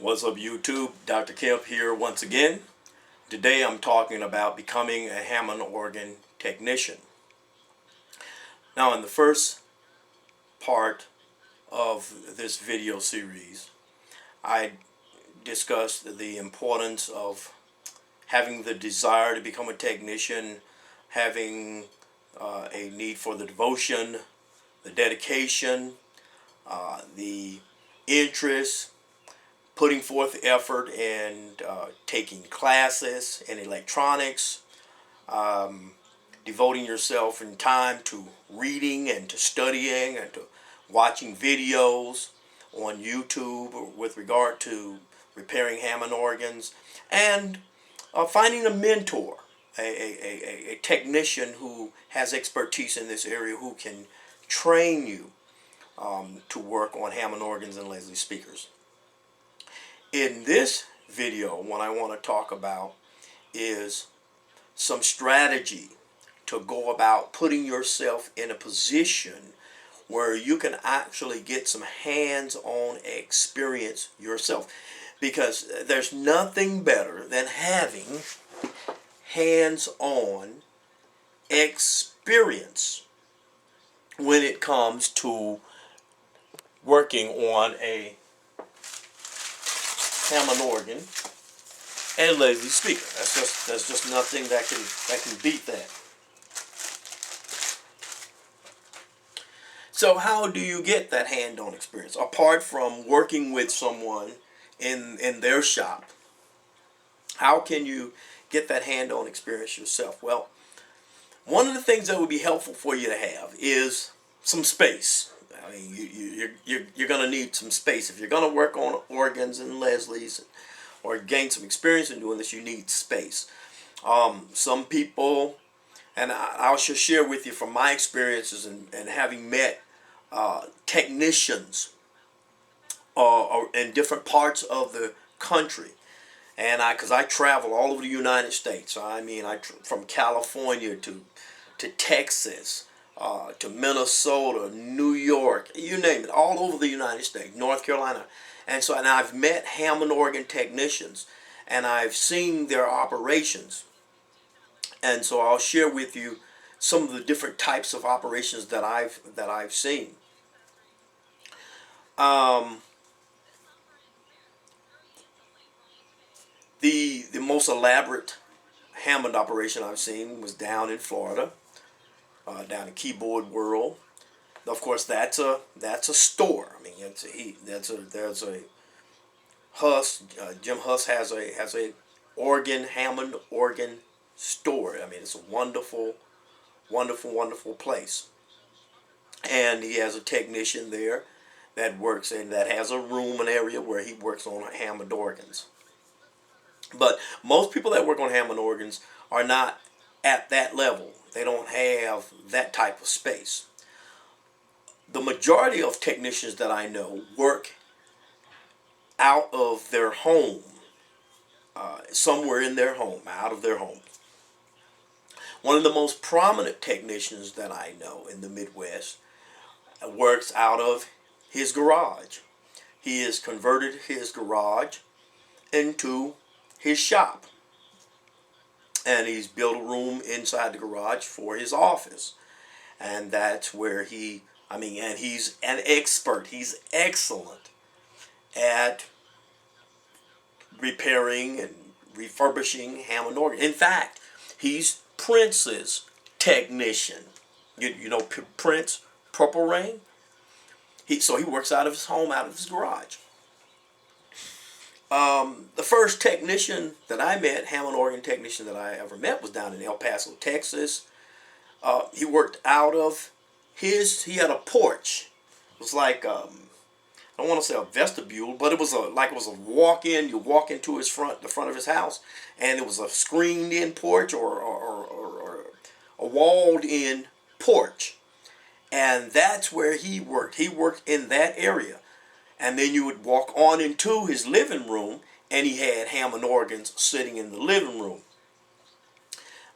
What's up, YouTube? Dr. Kemp here once again. Today I'm talking about becoming a Hammond organ technician. Now, in the first part of this video series, I discussed the importance of having the desire to become a technician, having a need for the devotion, the dedication, the interest, putting forth effort in taking classes in electronics, devoting yourself in time to reading and to studying and to watching videos on YouTube with regard to repairing Hammond organs, and finding a mentor, a technician who has expertise in this area who can train you to work on Hammond organs and Leslie speakers. In this video, what I want to talk about is some strategy to go about putting yourself in a position where you can actually get some hands-on experience yourself. Because there's nothing better than having hands-on experience when it comes to working on a Hammond organ and Leslie speaker. There's just nothing that can beat that. So how do you get that hand-on experience apart from working with someone in their shop? How can you get that hand-on experience yourself? Well, one of the things that would be helpful for you to have is some space. I mean, you're going to need some space. If you're going to work on organs and Leslie's or gain some experience in doing this, you need space. Some people, and I'll just share with you from my experiences and having met technicians in different parts of the country, and because I travel all over the United States. I mean, from California to Texas, to Minnesota, New York, you name it, all over the United States, North Carolina. And I've met Hammond organ technicians, and I've seen their operations. And so I'll share with you some of the different types of operations that I've seen. The most elaborate Hammond operation I've seen was down in Florida. Down in Keyboard World. Of course, that's a store. I mean, there's a Huss. Jim Huss has a Hammond organ store. I mean, it's a wonderful place. And he has a technician there that works in that has a room, an area where he works on Hammond organs. But most people that work on Hammond organs are not at that level. They don't have that type of space. The majority of technicians that I know work out of their home, somewhere in their home, out of their home. One of the most prominent technicians that I know in the Midwest works out of his garage. He has converted his garage into his shop. And he's built a room inside the garage for his office. And that's where and he's an expert. He's excellent at repairing and refurbishing Hammond organ. In fact, he's Prince's technician. You know Prince, Purple Rain? So he works out of his home, out of his garage. The first technician that I met, Hammond organ technician that I ever met, was down in El Paso, Texas. He worked out of he had a porch. It was like, I don't want to say a vestibule, but it was like it was a walk-in. You walk into the front of his house, and it was a screened-in porch or a walled-in porch. And that's where he worked. He worked in that area. And then you would walk on into his living room, and he had Hammond organs sitting in the living room.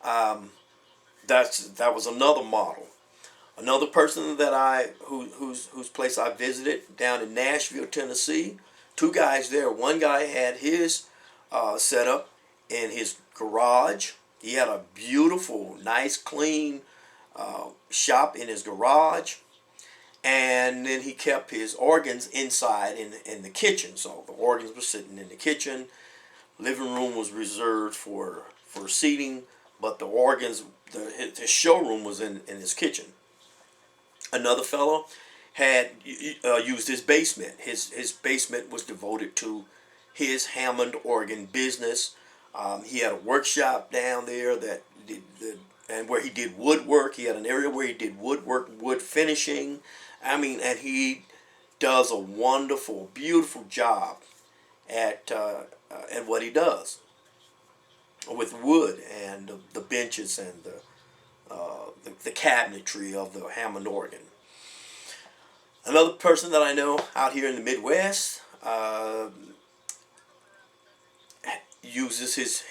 That was another model. Another person that whose place I visited down in Nashville, Tennessee, two guys there. One guy had his setup in his garage. He had a beautiful, nice, clean shop in his garage. And then he kept his organs inside in the kitchen. So the organs were sitting in the kitchen. Living room was reserved for seating, but the organs, his showroom was in his kitchen. Another fellow had used his basement. His basement was devoted to his Hammond organ business. He had a workshop down there and where he did woodwork. He had an area where he did woodwork, wood finishing. I mean, and he does a wonderful, beautiful job at what he does with wood and the benches and the cabinetry of the Hammond organ. Another person that I know out here in the Midwest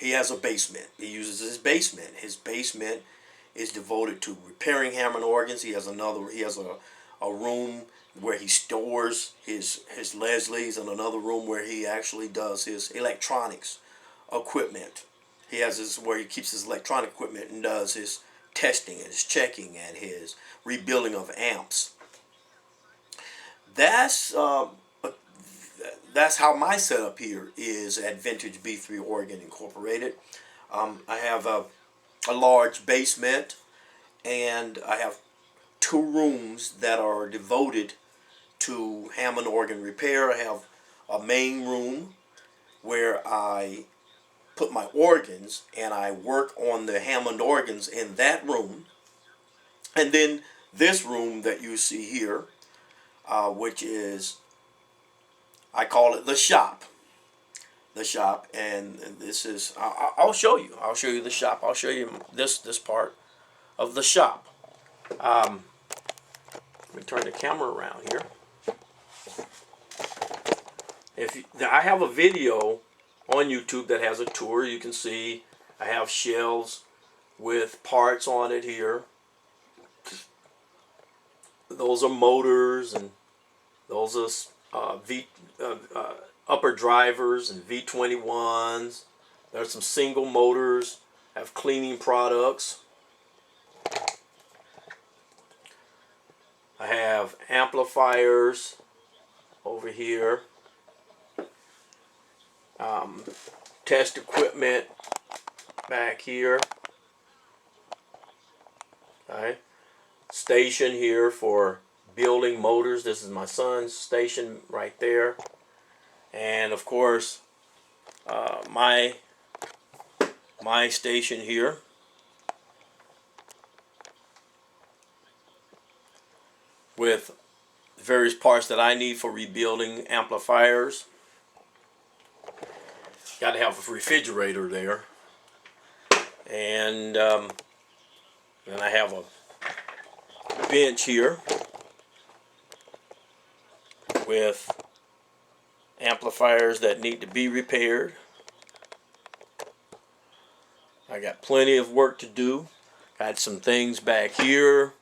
he has a basement. He uses his basement. His basement is devoted to repairing Hammond organs. He has a room where he stores his Leslies, and another room where he actually does his electronics equipment. He has where he keeps his electronic equipment and does his testing and his checking and his rebuilding of amps. That's how my setup here is at Vintage B3 Organ Incorporated. I have a large basement, and I have two rooms that are devoted to Hammond organ repair. I have a main room where I put my organs and I work on the Hammond organs in that room. And then this room that you see here, which is, I call it the shop. The shop, and this is, I'll show you. I'll show you the shop. I'll show you this part of the shop. Let me turn the camera around here. I have a video on YouTube that has a tour. You can see I have shelves with parts on it here. Those are motors, and those are upper drivers and V21s. There's some single motors. I have cleaning products. I have amplifiers over here. Test equipment back here. Okay. Station here for building motors. This is my son's station right there. And of course, my station here. With various parts that I need for rebuilding amplifiers. Got to have a refrigerator there. And then I have a bench here with amplifiers that need to be repaired. I got plenty of work to do. Got some things back here.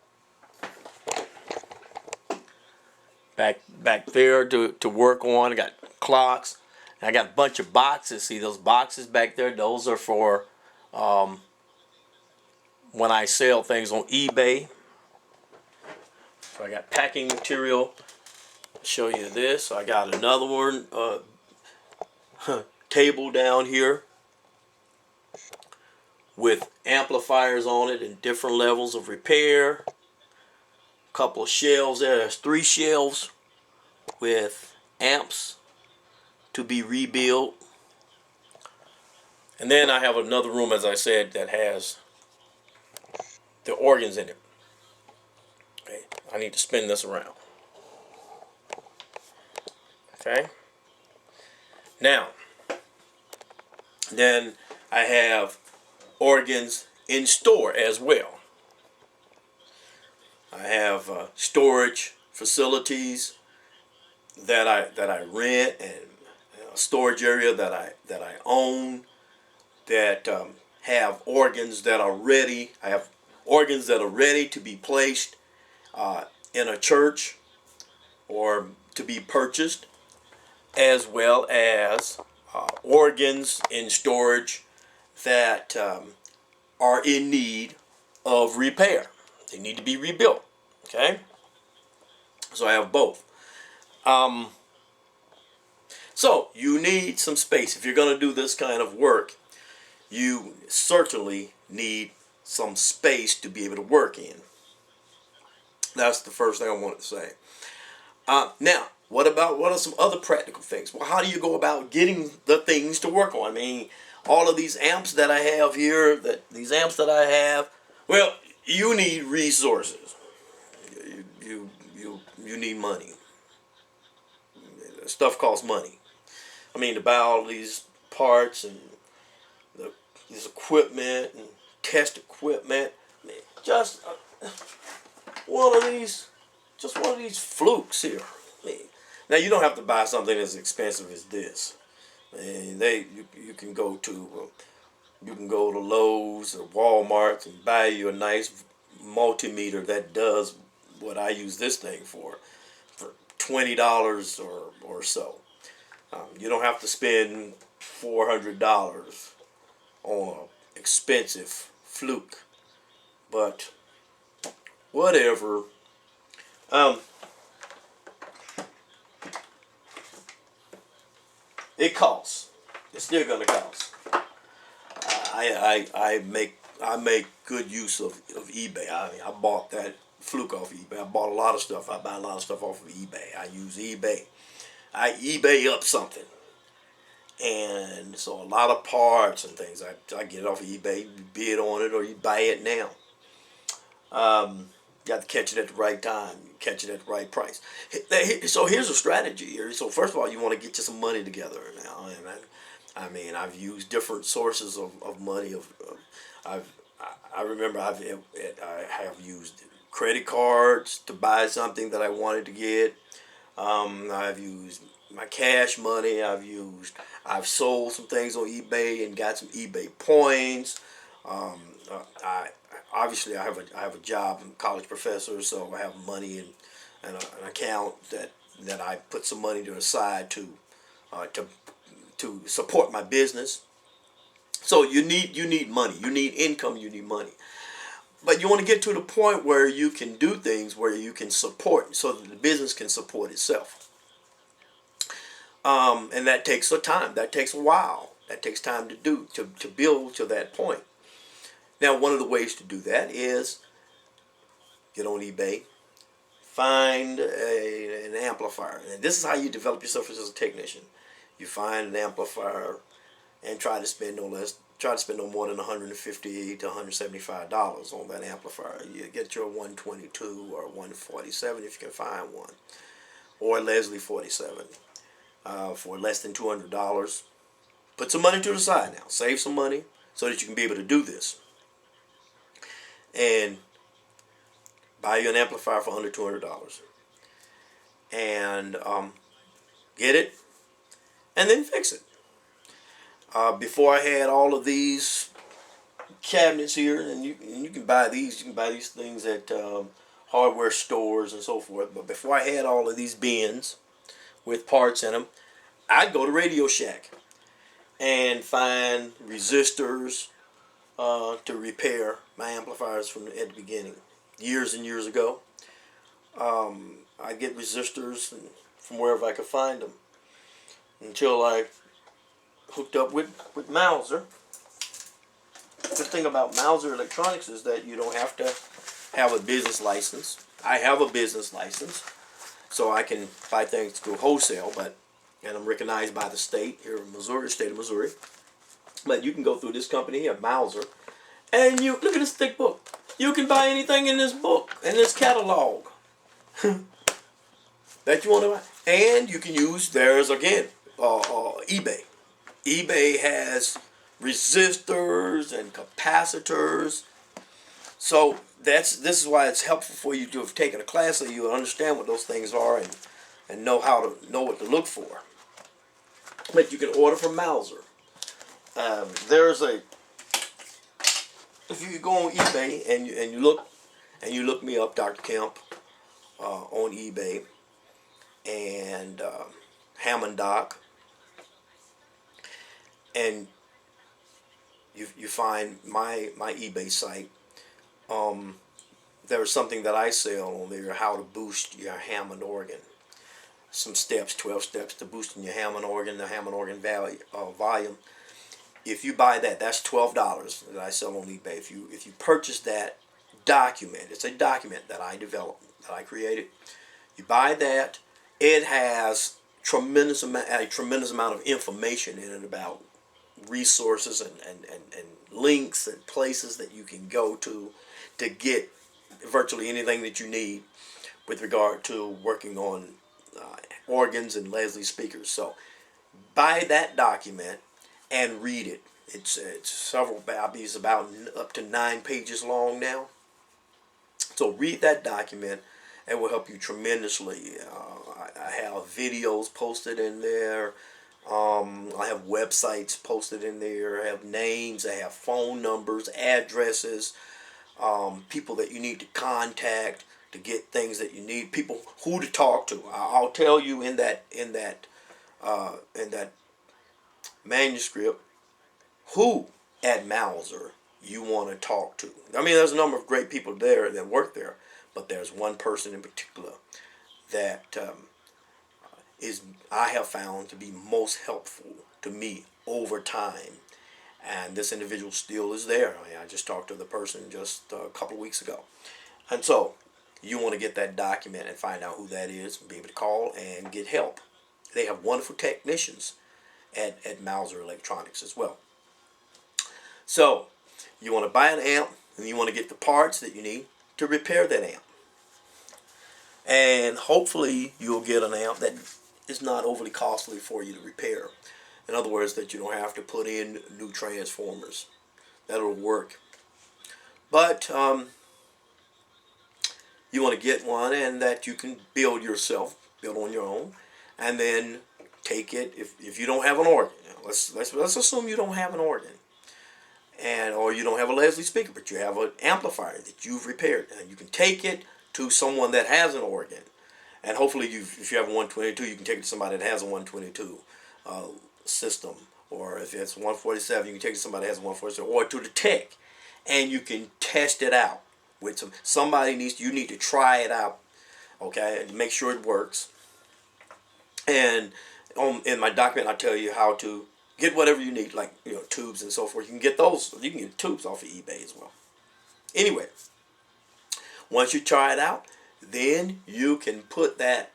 Back there to work on. I got clocks. And I got a bunch of boxes. See those boxes back there? Those are for when I sell things on eBay. So I got packing material. I'll show you this. So I got another one table down here with amplifiers on it and different levels of repair. Couple of shelves there. There's 3 shelves with amps to be rebuilt. And then I have another room, as I said, that has the organs in it. Okay, I need to spin this around. Okay. Now, then I have organs in store as well. I have storage facilities that I rent, and a storage area that I own that have organs that are ready. I have organs that are ready to be placed in a church or to be purchased. as well as organs in storage that are in need of repair. They need to be rebuilt. Okay, so I have both. So you need some space. If you're going to do this kind of work, you certainly need some space to be able to work in. That's the first thing I wanted to say. Now, what are some other practical things? Well, how do you go about getting the things to work on? I mean, all of these amps that I have here, well, you need resources. You need money. Stuff costs money. I mean, to buy all these parts and this equipment and test equipment. I mean, just one of these flukes here. I mean, now you don't have to buy something as expensive as this. And you can go to Lowe's or Walmart and buy you a nice multimeter that does what I use this thing for $20 or so. You don't have to spend $400 on an expensive fluke, but whatever. It costs. It's still gonna cost. I make good use of eBay. I bought that fluke off eBay. I bought a lot of stuff. I buy a lot of stuff off of eBay. I use eBay. I eBay up something. And so a lot of parts and things, I get it off of eBay. You bid on it or you buy it now. You have to catch it at the right time. You catch it at the right price. So here's a strategy here. So first of all, you want to get you some money together now. And I mean, I've used different sources of money. I remember I have used credit cards to buy something that I wanted to get. I've used my cash money. I've sold some things on eBay and got some eBay points. Obviously I have a job. I'm a college professor, so I have money in an account that I put some money to the side to support my business. So you need money. You need income. You need money. But you want to get to the point where you can do things where you can support, so that the business can support itself. And that takes a time. That takes a while. That takes time to build to that point. Now, one of the ways to do that is get on eBay, find an amplifier. And this is how you develop yourself as a technician. You find an amplifier and try to spend no more than $150 to $175 on that amplifier. You get your 122 or 147 if you can find one, or Leslie 47 for less than $200. Put some money to the side now. Save some money so that you can be able to do this. And buy you an amplifier for under $200. And get it, and then fix it. Before I had all of these cabinets here, and you can buy these. You can buy these things at hardware stores and so forth. But before I had all of these bins with parts in them, I'd go to Radio Shack and find resistors to repair my amplifiers at the beginning, years and years ago. I get resistors from wherever I could find them until I hooked up with Mauser. The thing about Mauser Electronics is that you don't have to have a business license. I have a business license, so I can buy things through wholesale, and I'm recognized by the state here in Missouri, state of Missouri. But you can go through this company here, Mauser, and you look at this thick book. You can buy anything in this book, in this catalog, that you want to buy. And you can use theirs again, eBay. eBay has resistors and capacitors. So this is why it's helpful for you to have taken a class so you understand what those things are and know what to look for. But you can order from Mauser. If you go on eBay and you look me up, Dr. Kemp, on eBay, and Hammond dock, and you find my eBay site. There's something that I sell on there, how to boost your Hammond organ. Some steps, 12 steps to boosting your Hammond organ, the Hammond organ volume. If you buy that, that's $12 that I sell on eBay. If you purchase that document, it's a document that I developed, that I created. You buy that, it has a tremendous amount of information in it about resources and links and places that you can go to get virtually anything that you need with regard to working on organs and Leslie speakers. So buy that document and read it. It's several, it's about up to 9 pages long now. So read that document. It will help you tremendously. I have videos posted in there. I have websites posted in there. I have names. I have phone numbers, addresses, people that you need to contact to get things that you need. People who to talk to. I'll tell you in that manuscript who at Mauser you want to talk to. I mean, there's a number of great people there that work there, but there's one person in particular that I have found to be most helpful to me over time, and this individual still is there. I just talked to the person just a couple of weeks ago, and so you want to get that document and find out who that is, and be able to call and get help. They have wonderful technicians at Mauser Electronics as well. So you want to buy an amp, and you want to get the parts that you need to repair that amp. And hopefully you'll get an amp that is not overly costly for you to repair. In other words, that you don't have to put in new transformers. That'll work. But you want to get one and that you can build yourself, build on your own, and then take it. If you don't have an organ, let's assume you don't have an organ, or you don't have a Leslie speaker, but you have an amplifier that you've repaired, and you can take it to someone that has an organ, and hopefully if you have a 122, you can take it to somebody that has a 122 system, or if it's 147, you can take it to somebody that has a 147, or to the tech, and you can test it out with you need to try it out, okay, and make sure it works. And in my document, I tell you how to get whatever you need, like tubes and so forth. You can get those. You can get tubes off of eBay as well. Anyway, once you try it out, then you can put that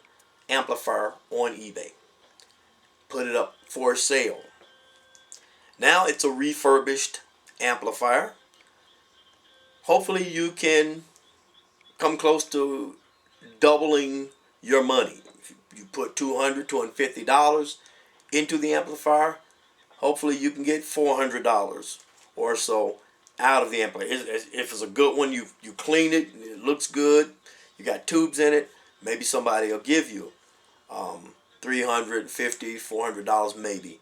amplifier on eBay. Put it up for sale. Now it's a refurbished amplifier. Hopefully you can come close to doubling your money. If you put $200, $250 into the amplifier, hopefully you can get $400 or so out of the amplifier. If it's a good one, you clean it, it looks good, you got tubes in it, maybe somebody will give you $350, $400 maybe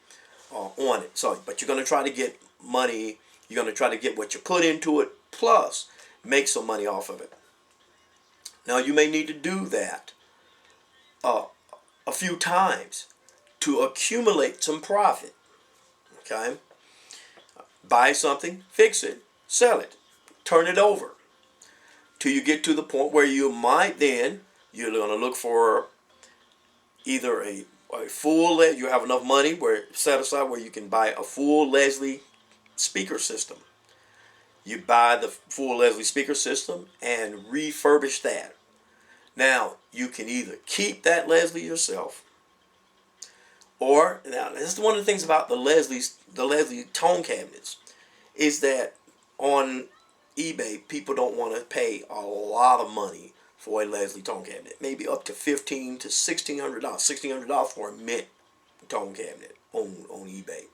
on it. So, but you're going to try to get money, you're going to try to get what you put into it, plus make some money off of it. Now you may need to do that a few times to accumulate some profit. Okay? Buy something, fix it, sell it, turn it over, till you get to the point where you're going to look for either a full, you have enough money set aside where you can buy a full Leslie speaker system. You buy the full Leslie speaker system and refurbish that. Now, you can either keep that Leslie yourself, or, now this is one of the things about the Leslie tone cabinets, is that on eBay, people don't want to pay a lot of money for a Leslie tone cabinet. Maybe up to $1,500 to $1,600. $1,600 for a mint tone cabinet on eBay.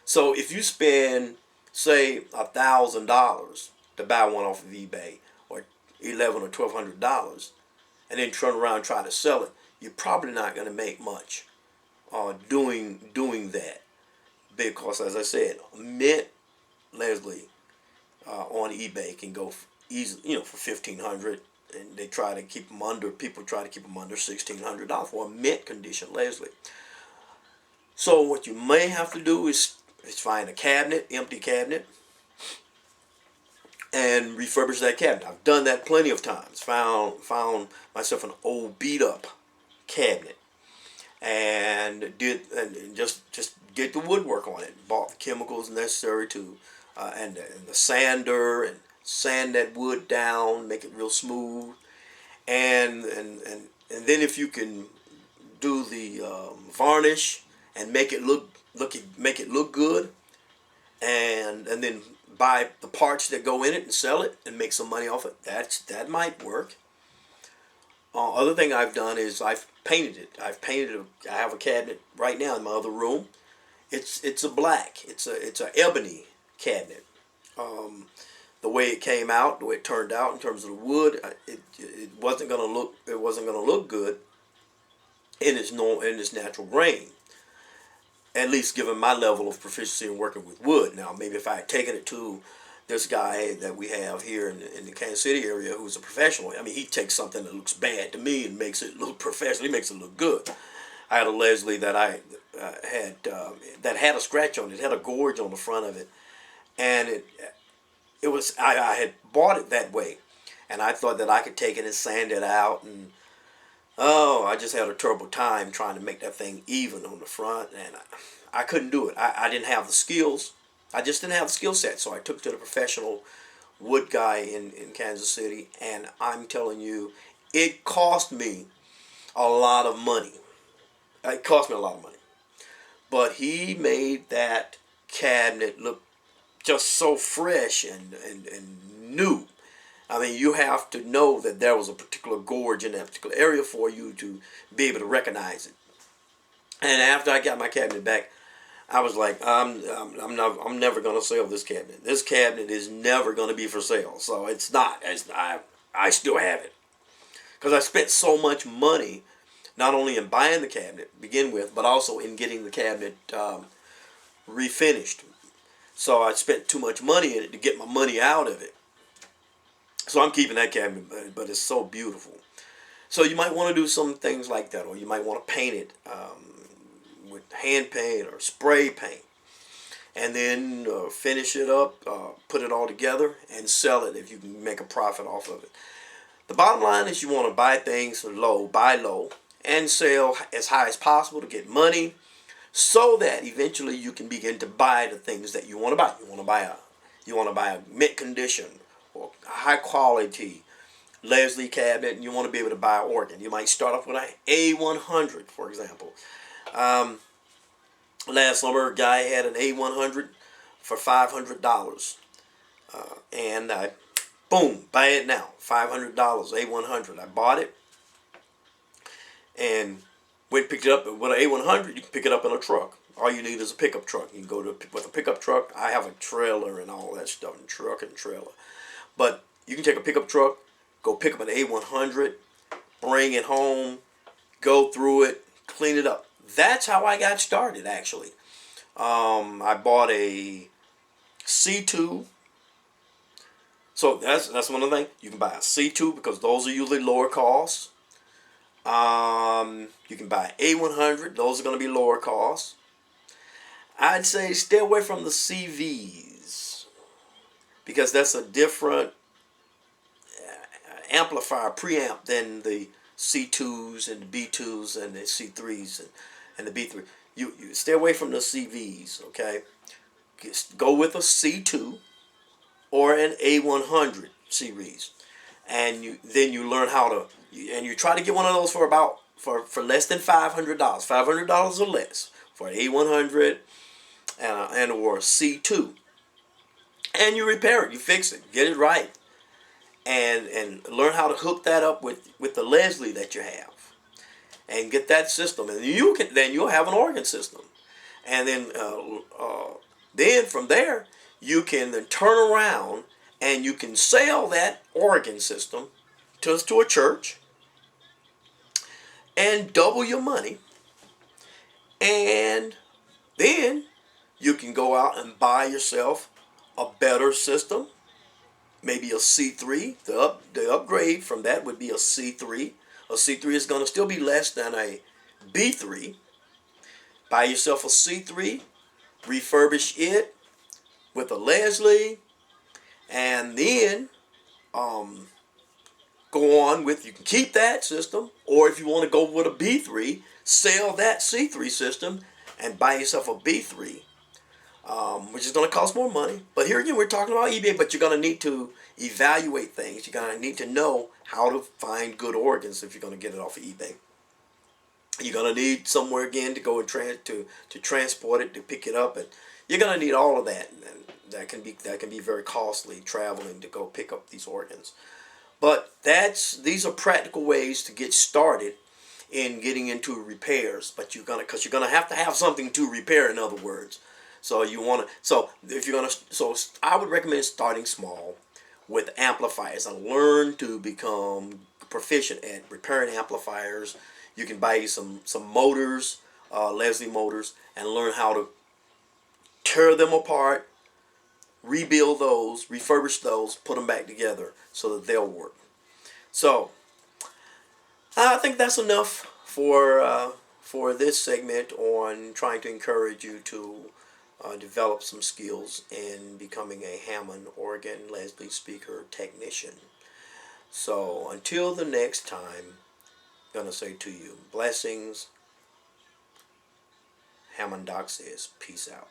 So if you spend, say, $1,000 to buy one off of eBay, or $1,100 or $1,200, and then turn around and try to sell it, you're probably not going to make much doing that, because, as I said, mint Leslie on eBay can go easily, for $1,500, and they try to keep them under. People try to keep them under $1,600 for a mint condition Leslie. So what you may have to do is find a cabinet, empty cabinet, and refurbish that cabinet. I've done that plenty of times. Found myself an old beat up cabinet and just get the woodwork on it. Bought the chemicals necessary to and the sander, and sand that wood down, make it real smooth, and then if you can do the varnish and make it look good, and then buy the parts that go in it and sell it and make some money off it. That might work. Other thing I've done is I've painted it. I have a cabinet right now in my other room. It's a black. It's a ebony cabinet. The way it came out, the way it turned out in terms of the wood, it wasn't gonna look good in its natural grain. At least given my level of proficiency in working with wood. Now, maybe if I had taken it to this guy that we have here in the Kansas City area who's a professional, I mean, he takes something that looks bad to me and makes it look professional. He makes it look good. I had a Leslie that I had that had a scratch on it. It had a gorge on the front of it, and it was I had bought it that way, and I thought that I could take it and sand it out, and I just had a terrible time trying to make that thing even on the front, and I couldn't do it. I didn't have the skills. I just didn't have the skill set, so I took it to the professional wood guy in Kansas City, and I'm telling you, it cost me a lot of money. It cost me a lot of money. But he made that cabinet look just so fresh and new. I mean, you have to know that there was a particular gorge in that particular area for you to be able to recognize it. And after I got my cabinet back, I was like, I'm never gonna sell this cabinet. This cabinet is never gonna be for sale. So it's not. I still have it because I spent so much money, not only in buying the cabinet to begin with, but also in getting the cabinet refinished. So I spent too much money in it to get my money out of it. So I'm keeping that cabinet, but it's so beautiful. So you might want to do some things like that, or you might want to paint it with hand paint or spray paint, and then finish it up, put it all together, and sell it if you can make a profit off of it. The bottom line is you want to buy things low, buy low, and sell as high as possible to get money, so that eventually you can begin to buy the things that you want to buy. You want to buy a mint condition or a high quality Leslie cabinet, and you want to be able to buy an organ. You might start off with an A100, for example. Last summer, a guy had an A100 for $500, and I, boom, buy it now, $500, A100. I bought it, and went and picked it up. With an A100, you can pick it up in a truck. All you need is a pickup truck. You can go with a pickup truck. I have a trailer and all that stuff, and truck and trailer. But you can take a pickup truck, go pick up an A100, bring it home, go through it, clean it up. That's how I got started, actually. I bought a C2. So that's one of the things. You can buy a C2 because those are usually lower costs. You can buy A100. Those are going to be lower costs. I'd say stay away from the CVs because that's a different amplifier, preamp than the C2s and the B2s and the C3s and the B3. You stay away from the CVs, okay? Go with a C2 or an A100 series, and then you learn how to, and you try to get one of those for less than $500, $500 or less for an A100 and or a C2, and you repair it, you fix it, get it right, and learn how to hook that up with the Leslie that you have, and get that system, and you'll have an organ system, and then from there you can then turn around and you can sell that organ system to a church and double your money, and then you can go out and buy yourself a better system, maybe a C3. The upgrade from that would be a C3. A C3 is going to still be less than a B3, buy yourself a C3, refurbish it with a Leslie, and then go on with, you can keep that system, or if you want to go with a B3, sell that C3 system and buy yourself a B3, which is going to cost more money. But here again, we're talking about eBay, but you're going to need to evaluate things. You're going to need to know how to find good organs if you're going to get it off of eBay. You're going to need somewhere again to go and to transport it, to pick it up, and you're going to need all of that. And that can be very costly, traveling to go pick up these organs. But these are practical ways to get started in getting into repairs. But you're gonna have to have something to repair. In other words, I would recommend starting small with amplifiers and learn to become proficient at repairing amplifiers. You can buy some motors, Leslie motors, and learn how to tear them apart, rebuild those, refurbish those, put them back together so that they'll work. So I think that's enough for this segment on trying to encourage you to develop some skills in becoming a Hammond organ Leslie speaker technician. So until the next time, I'm gonna say to you, blessings. Hammond Doc says, peace out.